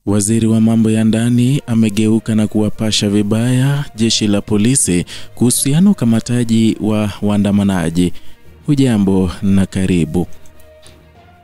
Waziri wa mambo ya ndani amegeuka na kuwapasha vibaya jeshi la polisi kuhusiana ukamataji wa waandamanaji. Hujambo na karibu.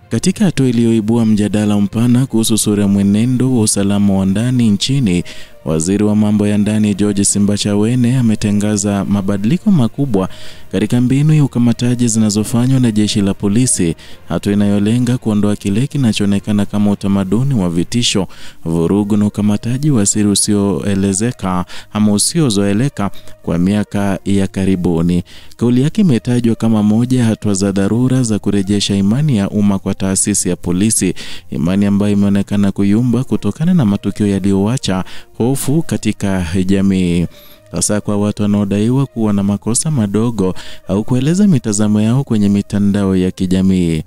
Katika hatua iliyoibua mjadala mpana kuhusu sura mwenendo wa usalama wa ndani nchini, waziri wa mambo ya ndani George Simbachawene ametangaza mabadiliko makubwa katika mbinu ya ukamataji zinazofanywa na jeshi la polisi, hatua inayolenga kuondoa kile kinachoonekana kama utamaduni wa vitisho, vurugu na ukamataji wa siri usioelezeka ama usiozoeleka kwa miaka ya karibuni. Kauli yake imetajwa kama moja ya hatua za dharura za kurejesha imani ya umma kwa taasisi ya polisi, imani ambayo imeonekana kuyumba kutokana na matukio yaliyoacha hofu katika jamii, hasa kwa watu wanaodaiwa kuwa na makosa madogo au kueleza mitazamo yao kwenye mitandao ya kijamii.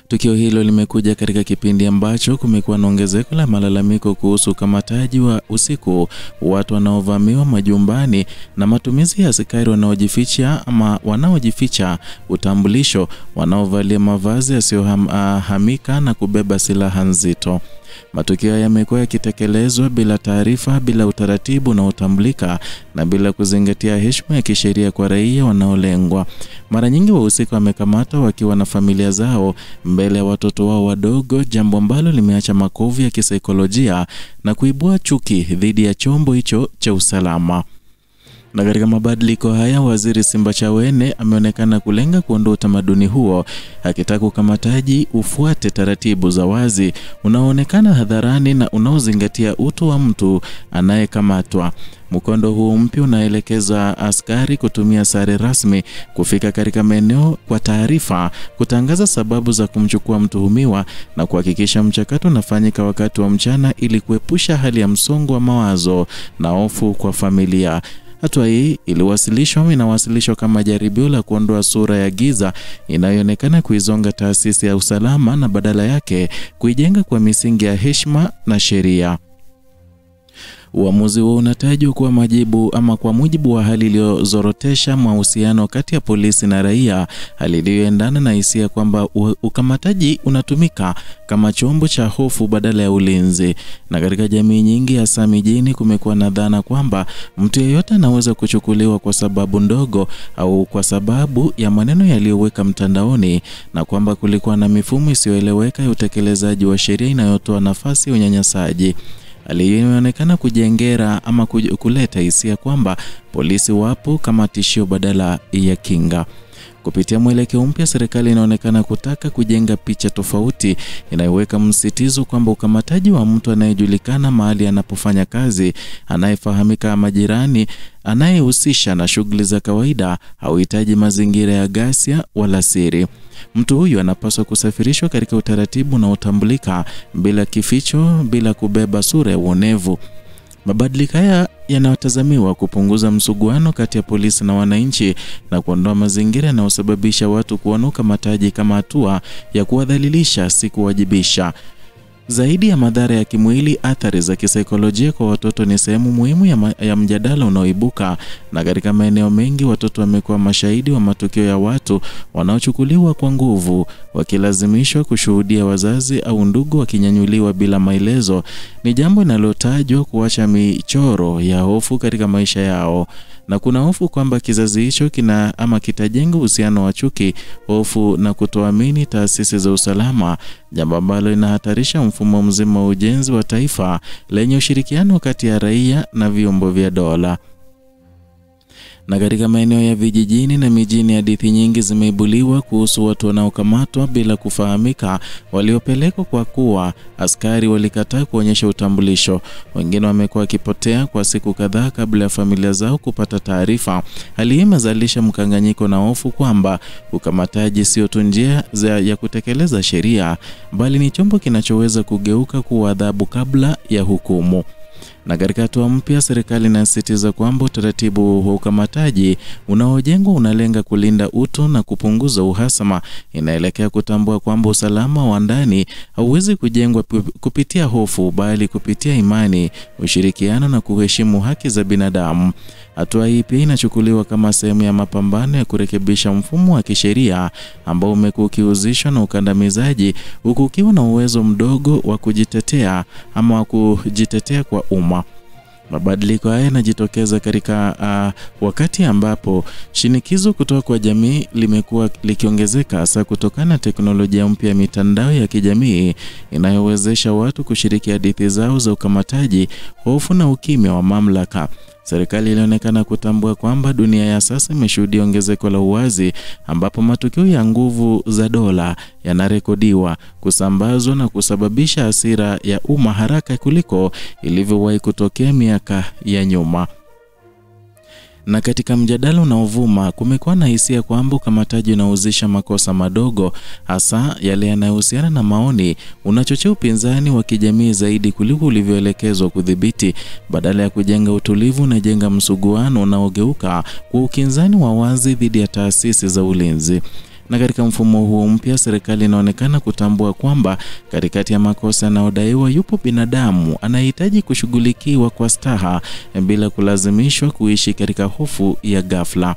Tukio hilo limekuja katika kipindi ambacho kumekuwa na ongezeko la malalamiko kuhusu ukamataji wa usiku, watu wanaovamiwa majumbani na matumizi ya askari wanaojificha utambulisho, wanaovalia mavazi yasiyohamika na kubeba silaha nzito. Matukio yamekuwa yakitekelezwa bila taarifa, bila utaratibu na utambulika, na bila kuzingatia heshima ya kisheria kwa raia wanaolengwa. Mara nyingi wahusika wamekamatwa wakiwa na familia zao mbele ya watoto wao wadogo, jambo ambalo limeacha makovu ya kisaikolojia na kuibua chuki dhidi ya chombo hicho cha usalama. Na katika mabadiliko haya, waziri Simbachawene ameonekana kulenga kuondoa utamaduni huo, akitaka ukamataji ufuate taratibu za wazi, unaoonekana hadharani na unaozingatia utu wa mtu anayekamatwa. Mkondo huu mpya unaelekeza askari kutumia sare rasmi, kufika katika maeneo kwa taarifa, kutangaza sababu za kumchukua mtuhumiwa na kuhakikisha mchakato unafanyika wakati wa mchana ili kuepusha hali ya msongo wa mawazo na hofu kwa familia. Hatua hii inawasilishwa kama jaribio la kuondoa sura ya giza inayoonekana kuizonga taasisi ya usalama na badala yake kuijenga kwa misingi ya heshima na sheria. Uamuzi huo unatajwa kuwa kwa mujibu wa hali iliyozorotesha mahusiano kati ya polisi na raia, hali iliyoendana na hisia kwamba ukamataji unatumika kama chombo cha hofu badala ya ulinzi. Na katika jamii nyingi hasa mijini, kumekuwa na dhana kwamba mtu yeyote anaweza kuchukuliwa kwa sababu ndogo au kwa sababu ya maneno yaliyoweka mtandaoni, na kwamba kulikuwa na mifumo isiyoeleweka ya utekelezaji wa sheria inayotoa nafasi ya unyanyasaji. Hali hiyo inaonekana kujengera ama kuleta hisia kwamba polisi wapo kama tishio badala ya kinga. Kupitia mwelekeo mpya, serikali inaonekana kutaka kujenga picha tofauti inayoweka msitizo kwamba ukamataji wa mtu anayejulikana mahali anapofanya kazi, anayefahamika majirani, anayehusisha na shughuli za kawaida, hauhitaji mazingira ya ghasia wala siri. Mtu huyu anapaswa kusafirishwa katika utaratibu na utambulika, bila kificho, bila kubeba sura ya uonevu. Mabadiliko haya yanatazamiwa kupunguza msuguano kati ya polisi na wananchi na kuondoa mazingira yanayosababisha watu kuona ukamataji kama hatua ya kuwadhalilisha, si kuwajibisha. Zaidi ya madhara ya kimwili, athari za kisaikolojia kwa watoto ni sehemu muhimu ya mjadala unaoibuka, na katika maeneo mengi watoto wamekuwa mashahidi wa matukio ya watu wanaochukuliwa kwa nguvu, wakilazimishwa kushuhudia wazazi au ndugu wakinyanyuliwa bila maelezo. Ni jambo linalotajwa kuacha michoro ya hofu katika maisha yao, na kuna hofu kwamba kizazi hicho kitajenga uhusiano wa chuki, hofu na kutoamini taasisi za usalama, jambo ambalo linahatarisha mfumo mzima wa ujenzi wa taifa lenye ushirikiano kati ya raia na vyombo vya dola. Na katika maeneo ya vijijini na mijini, hadithi nyingi zimeibuliwa kuhusu watu wanaokamatwa bila kufahamika, waliopelekwa kwa kuwa askari walikataa kuonyesha utambulisho. Wengine wamekuwa wakipotea kwa siku kadhaa kabla ya familia zao kupata taarifa. Hali hii imezalisha mkanganyiko na hofu kwamba ukamataji sio tu njia ya kutekeleza sheria, bali ni chombo kinachoweza kugeuka kuwa adhabu kabla ya hukumu. Na katika hatua mpya, serikali inasisitiza kwamba utaratibu wa ukamataji unaojengwa unalenga kulinda utu na kupunguza uhasama. Inaelekea kutambua kwamba usalama wa ndani hauwezi kujengwa kupitia hofu, bali kupitia imani, ushirikiano na kuheshimu haki za binadamu. Hatua hii pia inachukuliwa kama sehemu ya mapambano ya kurekebisha mfumo wa kisheria ambao umekuwa ukihusishwa na ukandamizaji, huku ukiwa na uwezo mdogo wa kujitetea ama wa kujitetea kwa umma. Mabadiliko haya yanajitokeza katika wakati ambapo shinikizo kutoka kwa jamii limekuwa likiongezeka, hasa kutokana na teknolojia mpya ya mitandao ya kijamii inayowezesha watu kushiriki hadithi zao za ukamataji, hofu na ukimya wa mamlaka. Serikali ilionekana kutambua kwamba dunia ya sasa imeshuhudia ongezeko la uwazi, ambapo matukio ya nguvu za dola yanarekodiwa, kusambazwa na kusababisha hasira ya umma haraka kuliko ilivyowahi kutokea miaka ya nyuma. Na katika mjadala unaovuma, kumekuwa na hisia kwamba ukamataji unahusisha makosa madogo, hasa yale yanayohusiana na maoni, unachochea upinzani wa kijamii zaidi kuliko ulivyoelekezwa kudhibiti. Badala ya kujenga utulivu, unajenga msuguano unaogeuka kwa ukinzani wa wazi dhidi ya taasisi za ulinzi. Na katika mfumo huo mpya, serikali inaonekana kutambua kwamba katikati ya makosa yanayodaiwa yupo binadamu anahitaji kushughulikiwa kwa staha bila kulazimishwa kuishi katika hofu ya ghafla.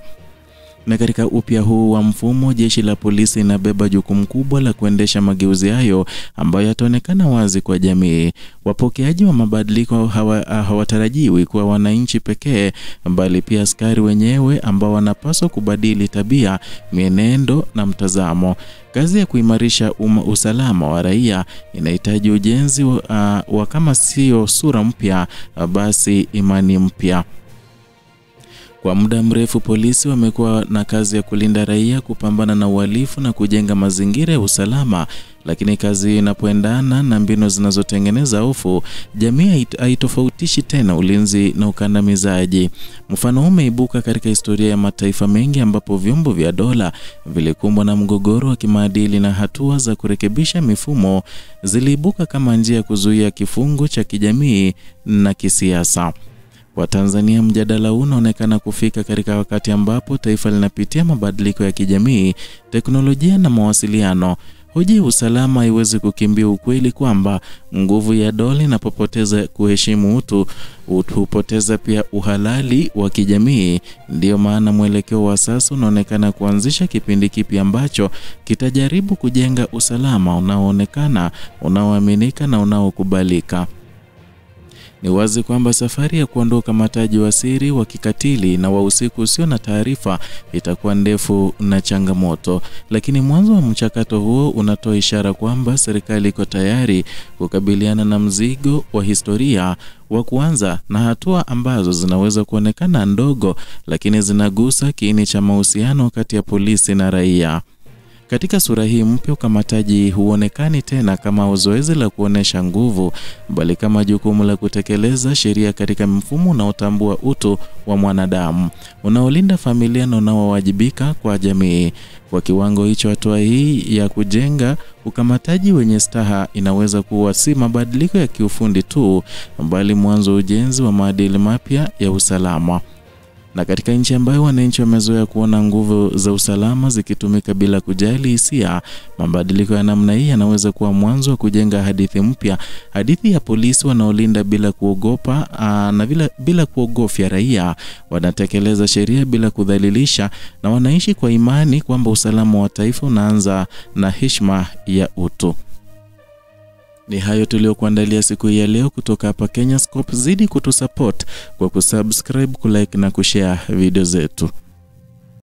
Na katika upya huu wa mfumo, jeshi la polisi inabeba jukumu kubwa la kuendesha mageuzi hayo ambayo yataonekana wazi kwa jamii. Wapokeaji wa mabadiliko hawatarajiwi kuwa wananchi pekee, bali pia askari wenyewe ambao wanapaswa kubadili tabia, mienendo na mtazamo. Kazi ya kuimarisha usalama wa raia inahitaji ujenzi wa kama sio sura mpya, basi imani mpya. Kwa muda mrefu polisi wamekuwa na kazi ya kulinda raia, kupambana na uhalifu na kujenga mazingira ya usalama, lakini kazi inapoendana na mbinu zinazotengeneza hofu, jamii haitofautishi tena ulinzi na ukandamizaji. Mfano umeibuka katika historia ya mataifa mengi ambapo vyombo vya dola vilikumbwa na mgogoro wa kimaadili na hatua za kurekebisha mifumo ziliibuka kama njia ya kuzuia kifungo cha kijamii na kisiasa. Kwa Tanzania, mjadala huu unaonekana kufika katika wakati ambapo taifa linapitia mabadiliko ya kijamii, teknolojia na mawasiliano. Hoja ya usalama haiwezi kukimbia ukweli kwamba nguvu ya dola inapopoteza kuheshimu utu, hupoteza pia uhalali wa kijamii. Ndio maana mwelekeo wa sasa unaonekana kuanzisha kipindi kipya ambacho kitajaribu kujenga usalama unaoonekana, unaoaminika na unaokubalika. Ni wazi kwamba safari ya kuondoa ukamataji wa siri, wa kikatili na wa usiku usio na taarifa itakuwa ndefu na changamoto, lakini mwanzo wa mchakato huo unatoa ishara kwamba serikali iko tayari kukabiliana na mzigo wa historia wa kuanza na hatua ambazo zinaweza kuonekana ndogo, lakini zinagusa kiini cha mahusiano kati ya polisi na raia. Katika sura hii mpya, ukamataji huonekani tena kama zoezi la kuonesha nguvu, bali kama jukumu la kutekeleza sheria katika mfumo unaotambua utu wa mwanadamu, unaolinda familia na unaowajibika kwa jamii. Kwa kiwango hicho, hatua hii ya kujenga ukamataji wenye staha inaweza kuwa si mabadiliko ya kiufundi tu, bali mwanzo ujenzi wa maadili mapya ya usalama. Na katika nchi ambayo wananchi wamezoea kuona nguvu za usalama zikitumika bila kujali hisia, mabadiliko ya namna hii yanaweza kuwa mwanzo wa kujenga hadithi mpya, hadithi ya polisi wanaolinda bila kuogopa na bila kuogofya raia, wanatekeleza sheria bila kudhalilisha, na wanaishi kwa imani kwamba usalama wa taifa unaanza na heshima ya utu. Ni hayo tuliokuandalia siku ya leo kutoka hapa Kenyascope. Zidi kutusupport kwa kusubscribe, kulike na kushare video zetu.